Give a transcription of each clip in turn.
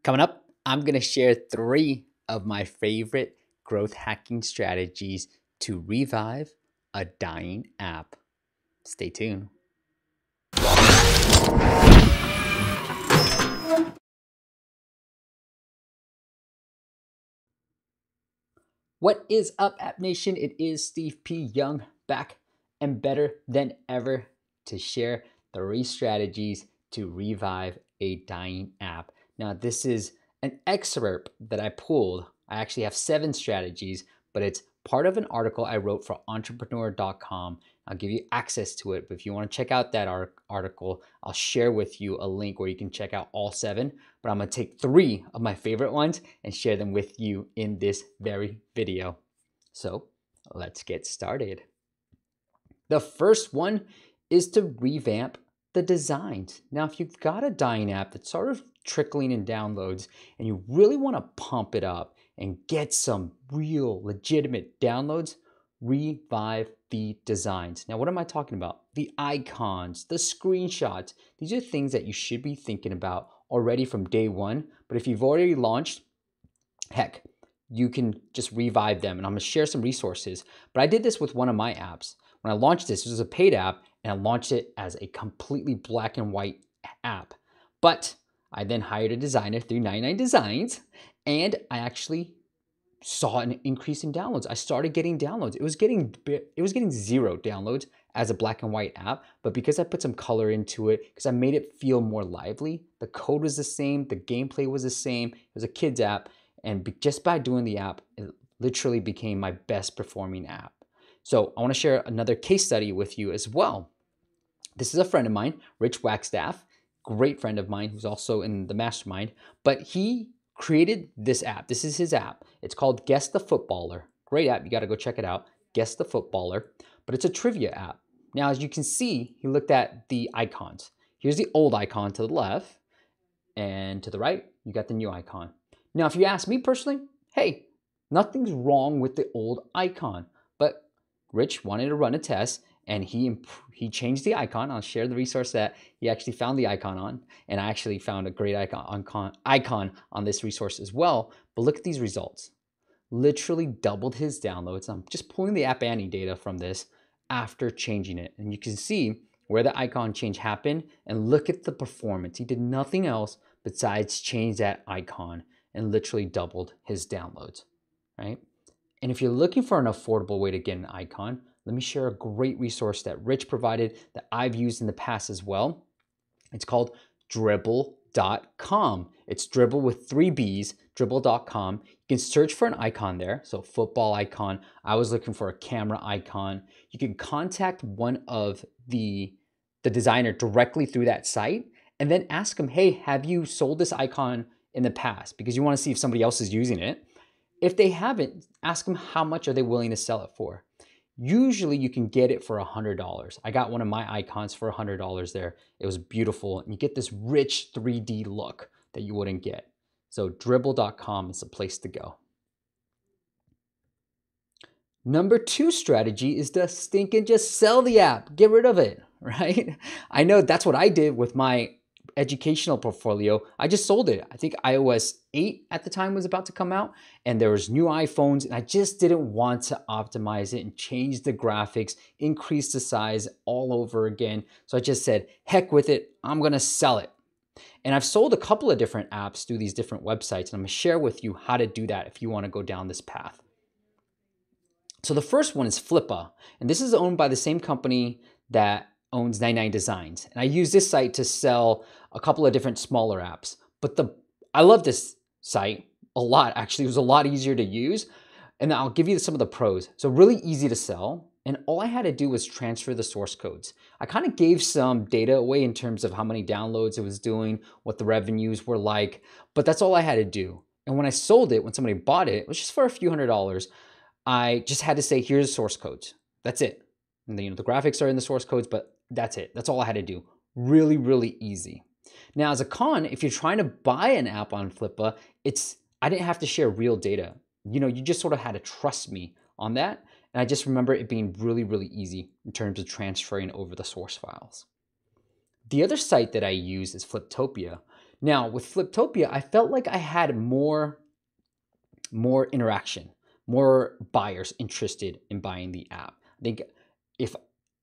Coming up, I'm going to share 3 of my favorite growth hacking strategies to revive a dying app. Stay tuned. What is up, App Nation? It is Steve P. Young, back and better than ever to share 3 strategies to revive a dying app. Now, this is an excerpt that I pulled. I actually have 7 strategies, but it's part of an article I wrote for entrepreneur.com. I'll give you access to it, but if you want to check out that article, I'll share with you a link where you can check out all 7, but I'm going to take 3 of my favorite ones and share them with you in this very video. So let's get started. The first one is to revamp the designs. Now, if you've got a dying app that's sort of trickling in downloads and you really want to pump it up and get some real legitimate downloads, revive the designs. Now, what am I talking about? The icons, the screenshots. These are things that you should be thinking about already from day one. But if you've already launched, heck, you can just revive them. And I'm gonna share some resources. But I did this with one of my apps. When I launched this was a paid app, and I launched it as a completely black and white app. But I then hired a designer through 99 Designs, and I actually saw an increase in downloads. I started getting downloads. It was getting 0 downloads as a black and white app, but because I put some color into it, because I made it feel more lively, the code was the same, the gameplay was the same. It was a kids app, and just by doing the app, it literally became my best performing app. So I want to share another case study with you as well. This is a friend of mine, Rich Wagstaff, great friend of mine who's also in the mastermind, but he created this app. This is his app. It's called Guess the Footballer. Great app. You got to go check it out. Guess the Footballer. But it's a trivia app. Now, as you can see, he looked at the icons. Here's the old icon to the left, and to the right, you got the new icon. Now, if you ask me personally, hey, nothing's wrong with the old icon. But Rich wanted to run a test, and he changed the icon. I'll share the resource that he actually found the icon on, and I actually found a great icon on this resource as well. But look at these results. Literally doubled his downloads. I'm just pulling the App Annie data from this after changing it. And you can see where the icon change happened, and look at the performance. He did nothing else besides change that icon and literally doubled his downloads, right? And if you're looking for an affordable way to get an icon, let me share a great resource that Rich provided that I've used in the past as well. It's called dribble.com. It's dribble with 3 B's, dribble.com. You can search for an icon there. So football icon. I was looking for a camera icon. You can contact one of the designer directly through that site and then ask them, hey, have you sold this icon in the past? Because you want to see if somebody else is using it. If they haven't, ask them how much are they willing to sell it for. Usually you can get it for $100. I got one of my icons for $100 there. It was beautiful. And you get this rich 3D look that you wouldn't get. So dribble.com is the place to go. Number 2 strategy is to stink and just sell the app. Get rid of it, right? I know that's what I did with my educational portfolio. I just sold it. I think iOS 8 at the time was about to come out, and there was new iPhones, and I just didn't want to optimize it and change the graphics, increase the size all over again. So I just said, heck with it, I'm gonna sell it. And I've sold a couple of different apps through these different websites, and I'm gonna share with you how to do that if you wanna go down this path. So the first one is Flippa, and this is owned by the same company that owns 99 Designs. And I use this site to sell a couple of different smaller apps. But I love this site a lot, actually. It was a lot easier to use. And I'll give you some of the pros. So really easy to sell. And all I had to do was transfer the source codes. I kind of gave some data away in terms of how many downloads it was doing, what the revenues were like, but that's all I had to do. And when I sold it, when somebody bought it, it was just for a few $100s. I just had to say, here's the source codes. That's it. And then, the graphics are in the source codes, but that's it. That's all I had to do. Really, really easy. Now, as a con, if you're trying to buy an app on Flippa, I didn't have to share real data. You just sort of had to trust me on that. And I just remember it being really, really easy in terms of transferring over the source files. The other site that I use is Fliptopia. Now with Fliptopia, I felt like I had more interaction, more buyers interested in buying the app. I think if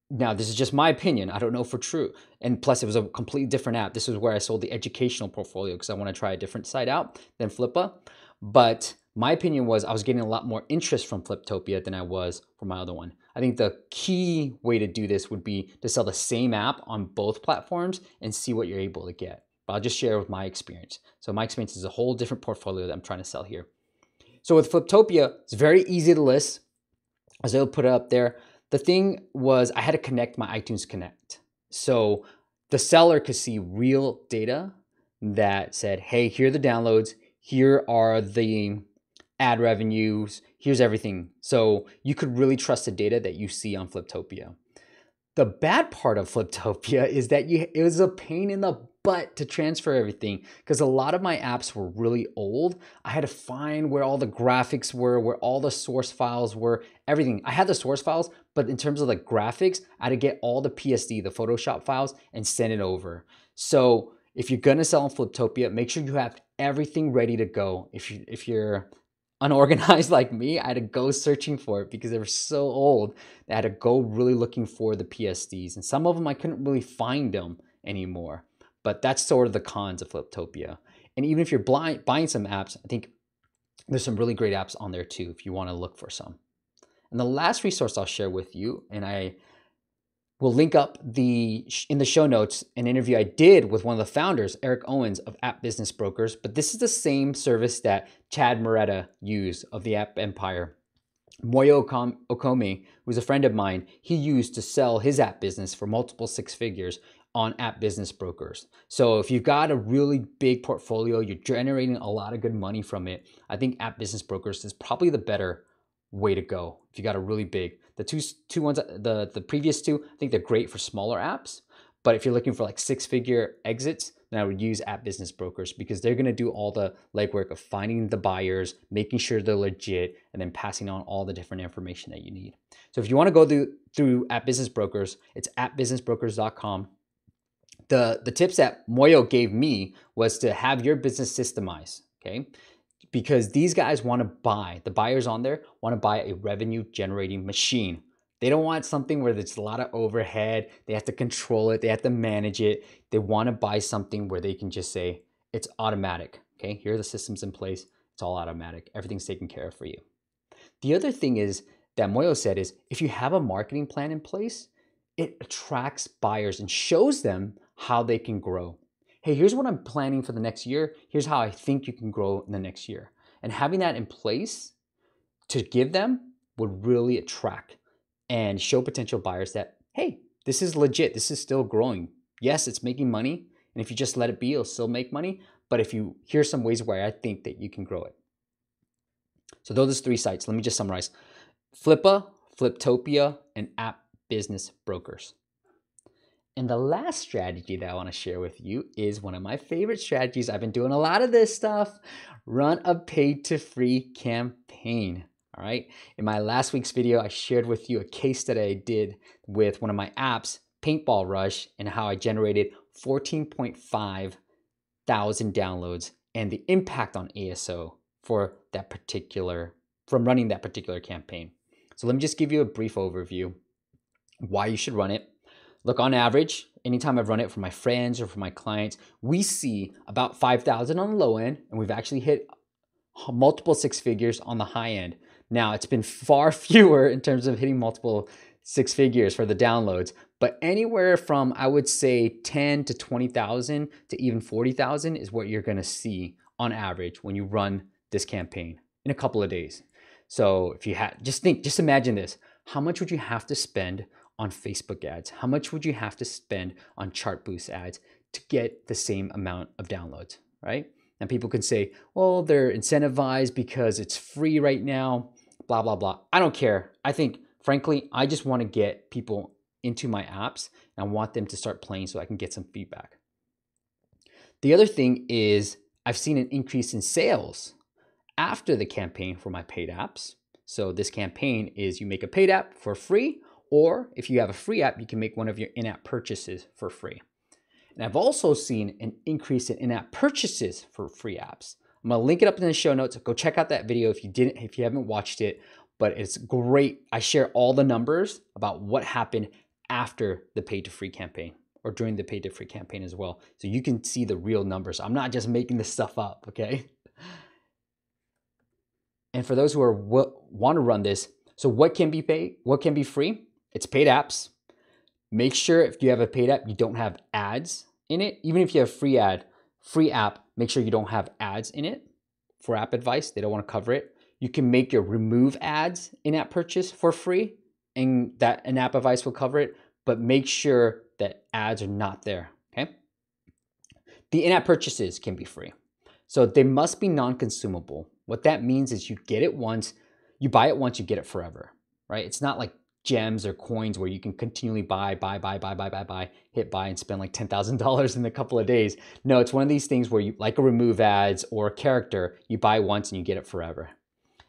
now this is just my opinion, I don't know for true. And plus it was a completely different app. This was where I sold the educational portfolio because I want to try a different site out than Flippa. But my opinion was I was getting a lot more interest from Fliptopia than I was from my other one. I think the key way to do this would be to sell the same app on both platforms and see what you're able to get. But I'll just share with my experience. So my experience is a whole different portfolio that I'm trying to sell here. So with Fliptopia, it's very easy to list. As I'll put it up there. The thing was I had to connect my iTunes Connect. So the seller could see real data that said, hey, here are the downloads. Here are the ad revenues. Here's everything. So you could really trust the data that you see on Fliptopia. The bad part of Fliptopia is that it was a pain in the butt to transfer everything because a lot of my apps were really old. I had to find where all the graphics were, where all the source files were, everything. I had the source files, but in terms of the graphics, I had to get all the PSD, the Photoshop files, and send it over. So if you're gonna sell on Fliptopia, make sure you have everything ready to go. If you're unorganized like me, I had to go searching for it because they were so old that I had to go really looking for the PSDs. And some of them I couldn't really find them anymore. But that's sort of the cons of Fliptopia. And even if you're buying some apps, I think there's some really great apps on there too if you want to look for some. And the last resource I'll share with you, and I will link up in the show notes an interview I did with one of the founders, Eric Owens of App Business Brokers. But this is the same service that Chad Moretta used of the App Empire. Moyo Okome, who's a friend of mine, he used to sell his app business for multiple six figures on App Business Brokers. So if you've got a really big portfolio, you're generating a lot of good money from it, I think App Business Brokers is probably the better way to go. If you got a really big, the two ones, the previous two, I think they're great for smaller apps. But if you're looking for like six-figure exits, then I would use App Business Brokers because they're going to do all the legwork of finding the buyers, making sure they're legit, and then passing on all the different information that you need. So if you want to go through App Business Brokers, it's appbusinessbrokers.com. The tips that Moyo gave me was to have your business systemized, okay? Because these guys want to buy, the buyers on there want to buy a revenue generating machine. They don't want something where there's a lot of overhead. They have to control it. They have to manage it. They want to buy something where they can just say, it's automatic. Okay, here are the systems in place. It's all automatic. Everything's taken care of for you. The other thing is that Moyo said is if you have a marketing plan in place, it attracts buyers and shows them how they can grow. Hey, here's what I'm planning for the next year. Here's how I think you can grow in the next year. And having that in place to give them would really attract and show potential buyers that, hey, this is legit. This is still growing. Yes, it's making money. And if you just let it be, it'll still make money. But here's some ways where I think that you can grow it. So those are 3 sites. Let me just summarize. Flippa, Fliptopia, and App Business Brokers. And the last strategy that I want to share with you is one of my favorite strategies. I've been doing a lot of this stuff. Run a paid to free campaign. All right. In my last week's video, I shared with you a case that I did with one of my apps, Paintball Rush, and how I generated 14.5 thousand downloads and the impact on ASO from running that particular campaign. So let me just give you a brief overview why you should run it. Look, on average, anytime I've run it for my friends or for my clients, we see about 5,000 on the low end, and we've actually hit multiple 6 figures on the high end. Now, it's been far fewer in terms of hitting multiple 6 figures for the downloads, but anywhere from, I would say, 10 to 20,000 to even 40,000 is what you're gonna see on average when you run this campaign in a couple of days. So if you just imagine this. How much would you have to spend on Facebook ads? How much would you have to spend on chart boost ads to get the same amount of downloads, right? And people can say, well, they're incentivized because it's free right now, blah, blah, blah. I don't care. I think, frankly, I just want to get people into my apps and I want them to start playing so I can get some feedback. The other thing is I've seen an increase in sales after the campaign for my paid apps. So this campaign is you make a paid app for free, or if you have a free app, you can make one of your in-app purchases for free. And I've also seen an increase in in-app purchases for free apps. I'm gonna link it up in the show notes. Go check out that video if you haven't watched it, but it's great. I share all the numbers about what happened after the paid to free campaign or during the paid to free campaign as well. So you can see the real numbers. I'm not just making this stuff up, okay? And for those who want to run this, so what can be paid? What can be free? It's paid apps. Make sure if you have a paid app, you don't have ads in it. Even if you have free app, make sure you don't have ads in it. For app advice, they don't want to cover it. You can make your remove ads in-app purchase for free, and that an app advice will cover it, but make sure that ads are not there, okay? The in-app purchases can be free. So they must be non-consumable. What that means is you get it once, you buy it once, you get it forever, right? It's not like gems or coins where you can continually buy, hit buy and spend like $10,000 in a couple of days. No, it's one of these things where you, like a remove ads or a character, you buy once and you get it forever.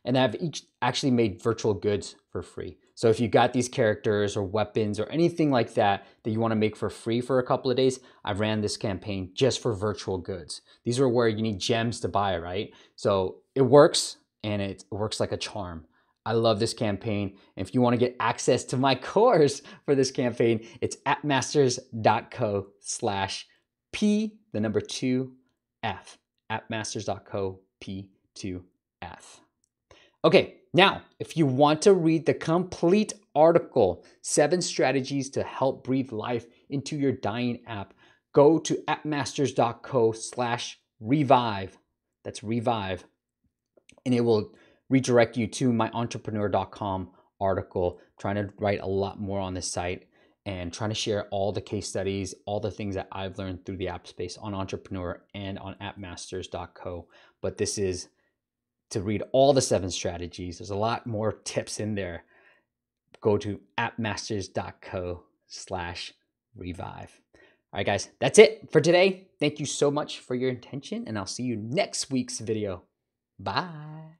And I've actually made virtual goods for free. So if you got these characters or weapons or anything like that that you want to make for free for a couple of days, I ran this campaign just for virtual goods. These are where you need gems to buy, right? So it works, and it works like a charm. I love this campaign. And if you want to get access to my course for this campaign, it's appmasters.co/P, the number 2F, appmasters.co P2F. Okay, now, if you want to read the complete article, 7 strategies to help breathe life into your dying app, go to appmasters.co/revive. That's revive. And it will redirect you to my entrepreneur.com article. I'm trying to write a lot more on this site and trying to share all the case studies, all the things that I've learned through the app space on Entrepreneur and on appmasters.co. But this is to read all the 7 strategies. There's a lot more tips in there. Go to appmasters.co/revive. All right, guys, that's it for today. Thank you so much for your attention, and I'll see you next week's video. Bye.